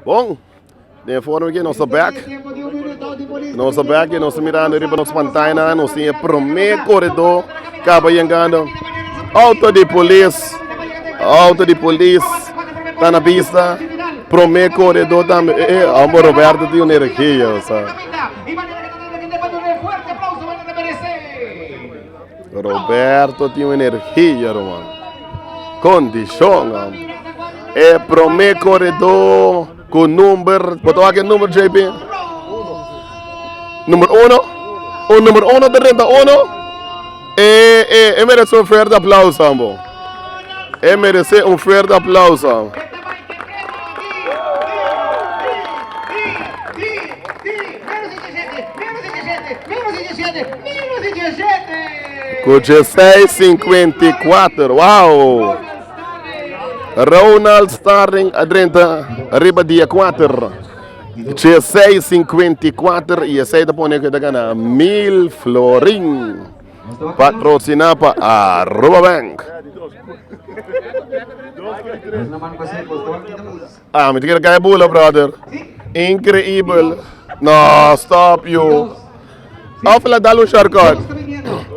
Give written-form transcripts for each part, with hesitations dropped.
Bom, de forma que nosso back, nosso mirando riba nossa pantalla, nós temos o primeiro corredor, acaba chegando, auto de polícia, tá na pista, primeiro corredor também, o Roberto tem energia, sabe? Roberto tem energia, mano, condição, é primeiro corredor, com número, botou aqui o número, JP? Número 1, o número 1 de 31, merece um forte aplauso, amor. Merece um forte aplauso. Com 16,54, uau! Ronald Starling, arriba dia 4. 16,54 e essa é da pone que ganha 1.000 florin. Patrocinar para Arroba Bank. Me tira que é bula, brother. Incrível. No, stop you. Fala dá um shortcut.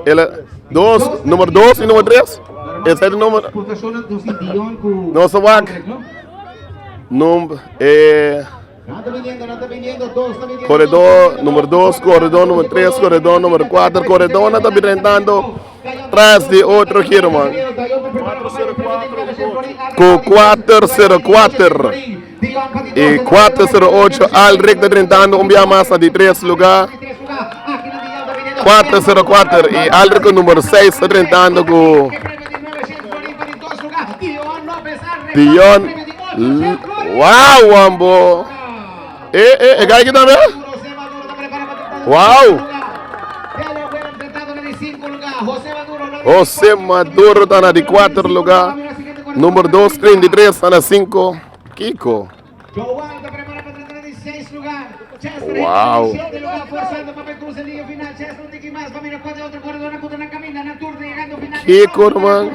Ele número 2 e número 3. Esse é o número. Nosso WAC. Número corredor número 2, corredor número 3, corredor número 4, corredor não está tentando atrás de outro aqui, mano. Com 404 e 408, Alric está tentando massa de 3 lugares. 404 e Alric número 6 está tentando com Dion. Uau, ambo! Cai aqui também? Uau! José Maduro está na de 4 lugar. Número 2, 33 está na 5. Kiko. Uau! Kiko, mano.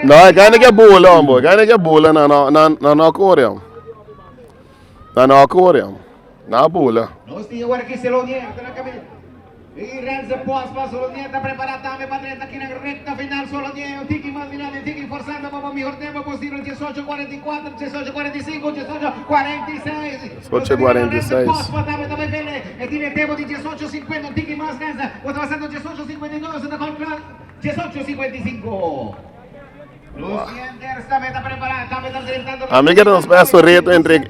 Não, ganha que é bula, ambo. Ganha que é bula na Coreia. Na Coreia. Na bula. E Renzo passo lo niente preparata também para aqui na reta final solo Diego Tiki mais virado Tiki forçando para o melhor tempo possível 18:44 18:45 18:46 18:46 também vele e tiene tempo de 18:50 Tiki mais Renzo está passando 18:52 está com 18:55 Amiga, nós peço reto entre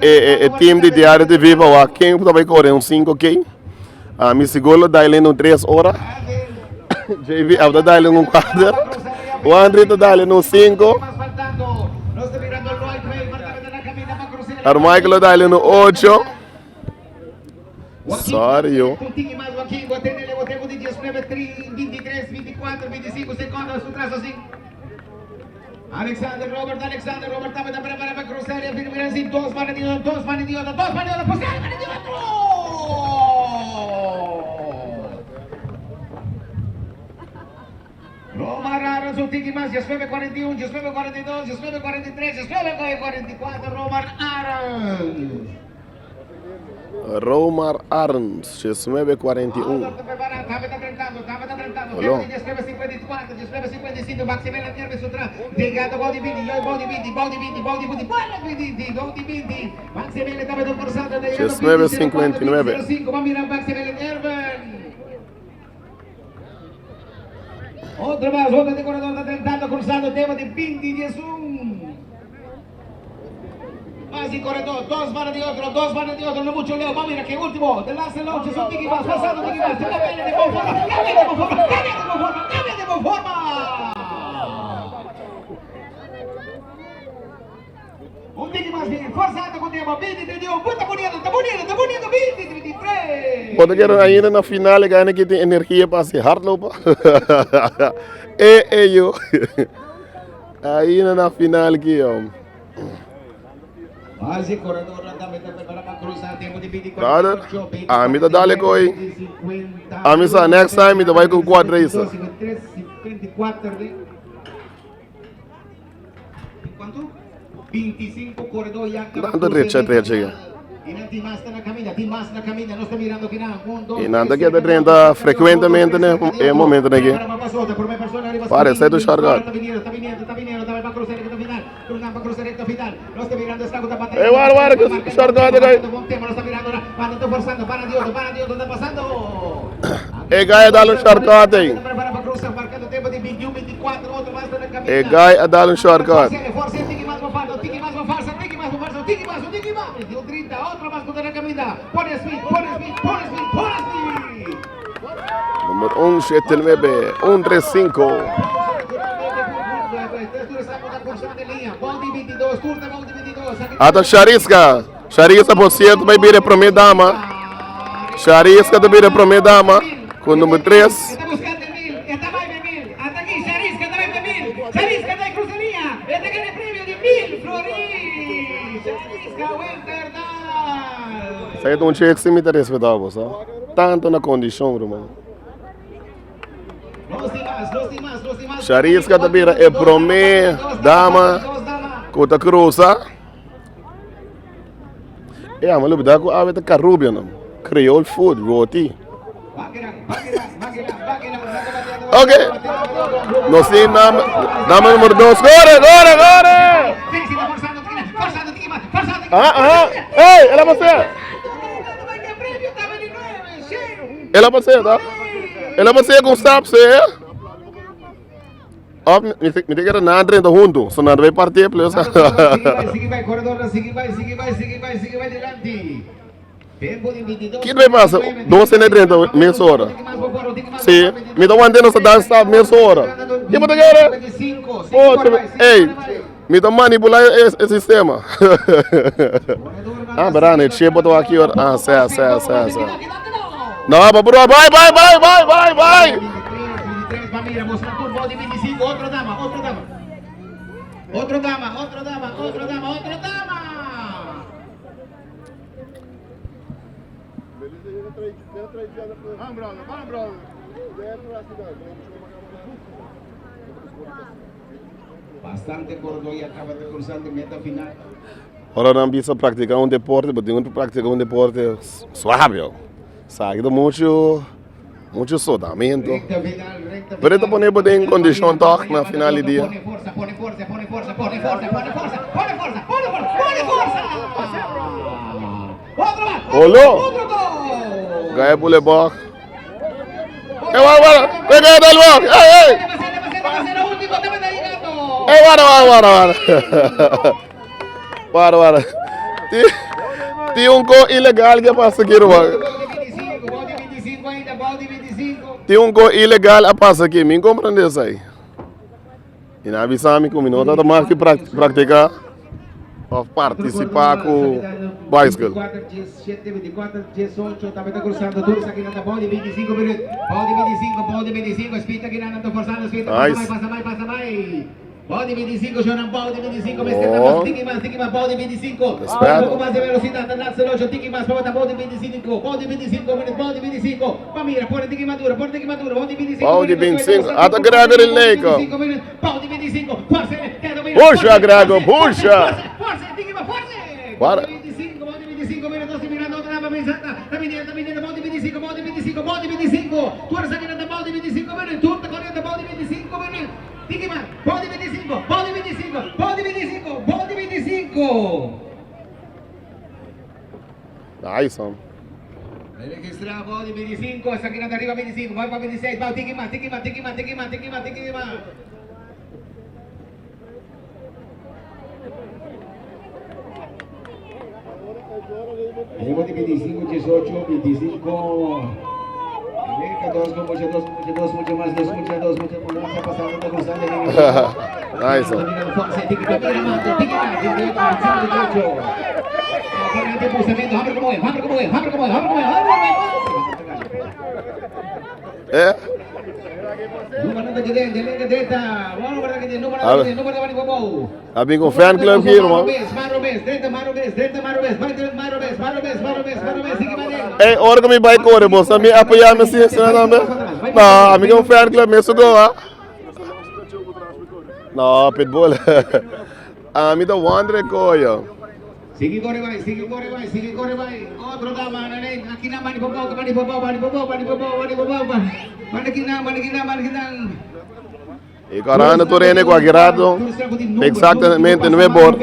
o time de Diário de Viva, quem também corre 5K. Me seguro da ele no 3 horas. JV, eu da ele no 4. O André da ele no 5. O Michael da ele no 8. Sorry, yo. Alexander Robert estava preparado para cruzar e afirmar assim, dois para de outro, Romar Arons, um tique mais, 19:41, 19:42, 19:43, 19:44, Romar Arons. Romar Arns, 19:41. Estava tentando, 19:54, 19:55, Maximiliano Nerves outra, ligado, gol de Vini, Maximiliano estava forçado, 19:59. 5, vamos virar Maximiliano Nerves. Outro mais, outra de corredor está tentando, cruzado, tema de 20:11. Mais em corredor, dois para de outro, no mucho leo, vamos ver aqui, último, de lance longe, um tique mais, passado, tique mais, cambia de boa forma. Um tique mais, forçado com o tempo, 20:31, muito bonito, tá bonito, 20:33. Quando quero ainda na final, ganha que tem energia para se hardlopen. Eu. Ainda na final aqui, ó. Mais em corredor, também está preparado para cruzar, tempo de 24. Brother, a mim tá dale coi. A mim sa next time tu vai com 4 isso. 54 de quanto? 25 corredor já. Quanto trecha aqui? No está mirando que nada. E nada que é 30 frequentemente né, é momento aqui. Parece do Shargat. Ei, guarda, que Shargat aí. E Guy dá um shortcut aí. E Guy dá um shortcut. Deu 30, outro mais contra a camisa. Põe speed, põe speed, põe speed, põe speed. Número 179, 135. Ata Charisca. Charisca, por certo, vai vir a primeira dama. Charisca vai vir a primeira dama. Com o número 3. Está buscando Emil. Está vai Emil. Hasta aqui, Charisca, está vai Emil. Charisca está em cruceria. Este que é prêmio de 1000 Floris. Charisca, Winterdal. Sai de um cheque que se me interessa, sabe? Tanto na condição, irmão. Charisca também é promê, dama, cota cruza. É, mas ele dá com a veta carrubia, não. Creole food, roti. Ok. Nós temos dama número 2. Agora! Ei, ela você. Ela você, tá? Ela você com stop, você. Me tem que ir na entrada junto, senão vai partir, please. Sigue vai, corredor, sigue vai delante. Que vai passar? 12 na 30, meia hora. Sim, me dá uma antena essa dança meia hora. E por que ei, me dá manipular esse sistema. Ah, berane, cheio botou aqui, ah, certo. Não, bro, vai. Outro dama. Bastante corredor e acaba de cruzar de meta final. Agora não precisa praticar um deporte, mas tem que praticar um deporte suave. Sabe, muito sodamento. Por isso, põe em condição toque na final do dia. Põe força. Olô! Ganha pule box. Pega dele box. Para. Tem gol ilegal que passa aqui, tem gol ilegal a passa aqui, me compreende isso aí? E na avisame que o minuto da marca praticar ou participar com bicycle. 24, 18, também está cruzando tudo aqui na bola de 25 minutos. Bola de 25, espita aqui na forçando, espita, passa mais. Bola de 25, Jonan, bola de 25, tique mais, bola de 25. Um pouco mais de velocidade, Lancelot, tique mais, bola de 25 minutos, bola de 25. Pamira, põe tique madura, bola de 25. Bola de 25, até Gregor ele leico. Bola de 25, força, puxa, Gregor, puxa. Força, tique mais, força. Para. Bola de 25 minutos, mirando outra nova pesada. Tá vindo, bola de 25. Torce aqui na bola de 25 minutos, tudo tá correndo, bola de 25 minutos. Tique mais, bola de 25. Nice, man. Vai registrar a bola de 25, essa aqui na arriba 25, vai para 26, vai, tique mais. Arriba de 25, 18, 25. Dos, mucho más, se ha pasado de cruzar de Nice. Abing com fan club aqui, irmão. Ei, hora que me vai correr, moça, me apoiar me assim, não, amigo, fan club me sugou, ah. Não, pitbull. Me dá Wander coia. Sigue corre vai, sigue corre vai, sigue corre vai. Otro dama, nanay. Aqui na mani bobão, mani bobão, mani bobão, mani bobão, mani bobão. Mani kinang, mani kinang, mani kinang. E Carana Torene com Aguirado, exatamente no Webor.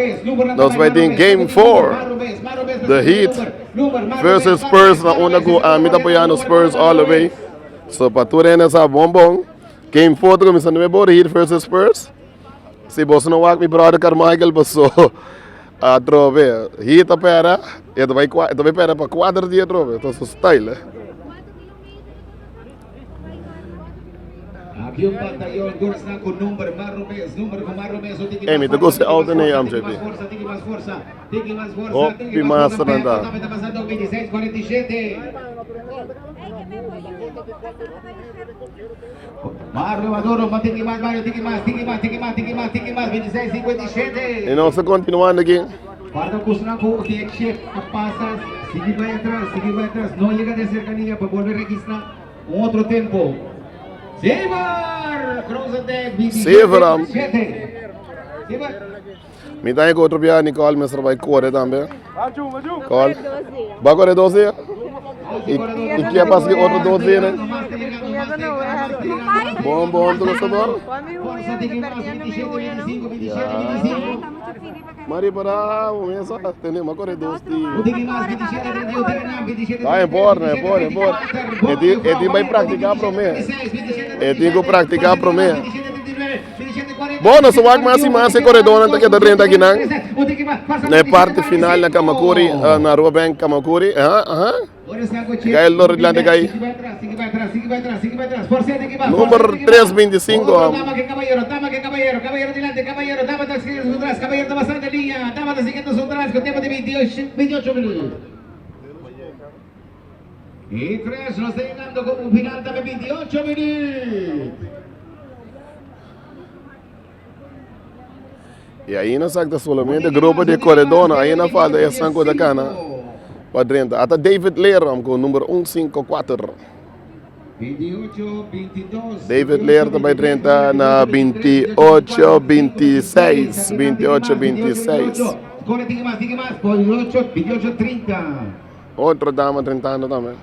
Nós vai ter Game 4, The Heat versus Spurs na una go a mita apoiando Spurs all the way. So para Torene essa bom. Game 4 começando no Webor, Heat versus Spurs. Se você não vai me brother Carmichael, passou a trove. Heat a pera, e tu vai pera para 4 dias trove. Então so style. Aqui batalhão Gores na com número Marrobes, número com Marrobes. Me tocou se alto nem am Tem mais força, tem mais força. Oh, Pimassa nanda. Tá passando 26, 47. Mário Maduro, tem mais, 26, 57. E nós continuando aqui. Guarda custa com o check, passa, sigue vai atrás, não chega de cercanía para volver a registrar outro tempo. Sevar, cruza de Severam. 27. Sevar. Me dá outro piano, Nicole, mas vai correr também. Col. Vai correr 12? E que é para seguir outro 12, né? Bom, tu gostou bom? Mari para o mês, tem uma correr 12. Vai embora. Ele vai praticar para mim. Ele vai praticar para mim. Bom, nós vamos mais corredor na que da renda aqui na parte final na Kamakuri, na Rua Bank Kamakuri. Cai o loro de cai. Número 325. Dama que caballero, delante, caballero, dama está siguiendo su atrás, caballero está pasando de línea, dama está siguiendo su atrás con tiempo de 28 minutos. Y 3 nos está llegando como un final de 28 minutos. E aí não sabe solamente grupo de corredor, aí não falta essa coisa cana. Para dentro. Até David Leram com o número 154. 28, 22. David Leram também entra na 28, 26. 28, 26. Diga mais, 28, 30. Outra dama tentando também.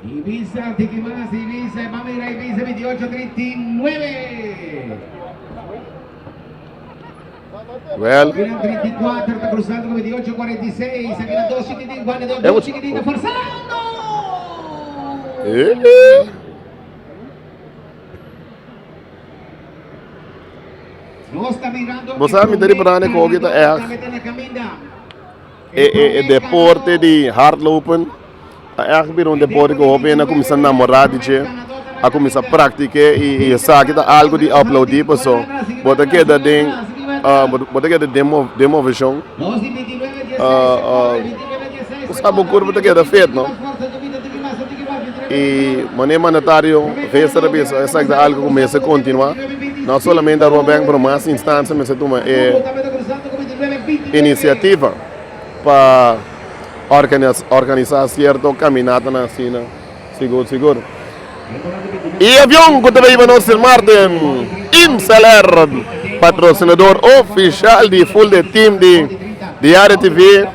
Ibiza, diga mais, Ibiza, vamos a ir a Ibiza, 28, 39. Well, 34, está cruzando con 28, 46. Aquí los dos chiquititos, vale, dos chiquititos forzando. No está mirando. Você sabe me para onde corre é deporte de hardlopen. É um deporte que eu apenas começar a namorar a começar a praticar e sabe que algo de upload pessoal. Bota que da demo version. Sabe o corpo que é feito, não? E maneira monetário fez serviço, essa é algo que começa a continuar. Não somente a Rua Bank, para mais instâncias, mas uma iniciativa para organizar certo caminhada na cena, seguro. E avião que também vai nos Martin Inseler, patrocinador oficial de full de team de RTV,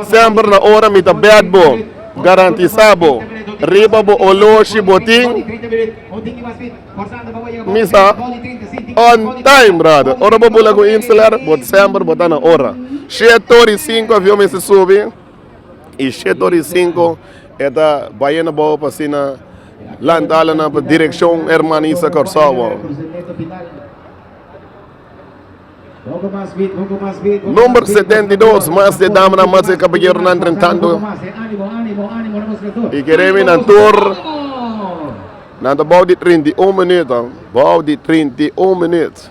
sempre na hora me tá bad garantizado, riba bo oloshi boting, misa on time brother, ora bo bula com Inseler, bot sempre botar na hora. 7:05 avião me se sobe e 7:05 é da Baiana boa para cima. Landala na direção Hermanisa Corsawa. Número 72, mais de dama na mais de caballero na entretanto. E queremos na tour. Na bau de 31 minutos. Bau de 31 minutos.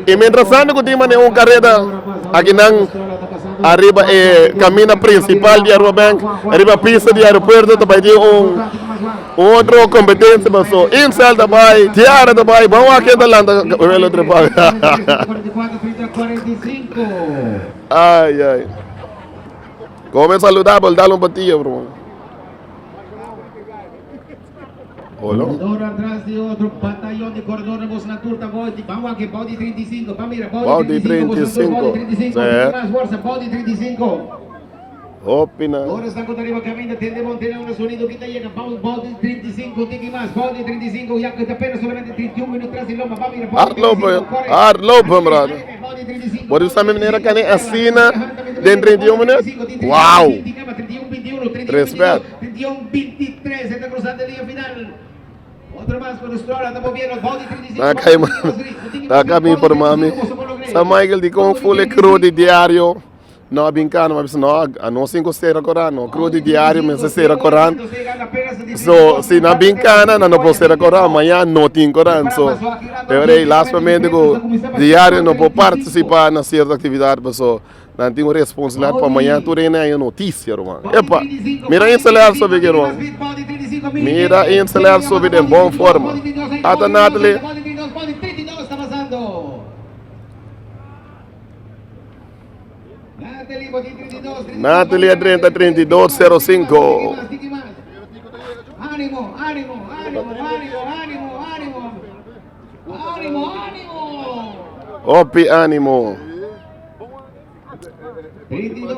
E mientras tanto que temos uma carreira aqui na arriba é caminho principal de Rua Bank, arriba pista de aeroporto também tem outra competência, mas só insel também, tiara também, vamos aqui da landa, o outro pai. Ai. Como é saludável, dá um batia, bro. Olo. Corredor atrás de otro batallón de corredores, vos na turta, Body, vamos aquí, Body 35, vamos mira, Body 35, Body 35, sí. más fuerza, Body 35. Opina. Ahora está contra arriba, camina, tiende Montera, un sonido que te llega, vamos, Body 35, tiki más, Body 35, ya que te apenas solamente 31 minutos atrás y loma, vamos mira, Body 35, corre. Hard lopen, brother. Body 35, Por esa manera que ne assina den 31 minutos. Wow. 31, 21, 31, Respeto. 31, 23, se está cruzando el día final. Otro más con nuestro ahora, estamos viendo, Body 35. Acá me informami. Sa Michael di com full cru di diário. No bincano, mas não 5 estrelas coran, no cru di diário, mas estrelas coran. So, se na bincana, não pode ser coran, amanhã não tem coran. So, eu rei last momento go diário não pode participar na certa atividade, pessoal. Não tem responsabilidade para amanhã tu reina aí notícia, mano. Epa, mira instalar sobre que irmão. Mira instalar sobre em boa forma. Ata Natalie. Está pasando. Natalie 30 32 05. Ánimo, ánimo, ánimo, ánimo, ánimo, ánimo. Ánimo, ánimo. Opi ánimo. 32.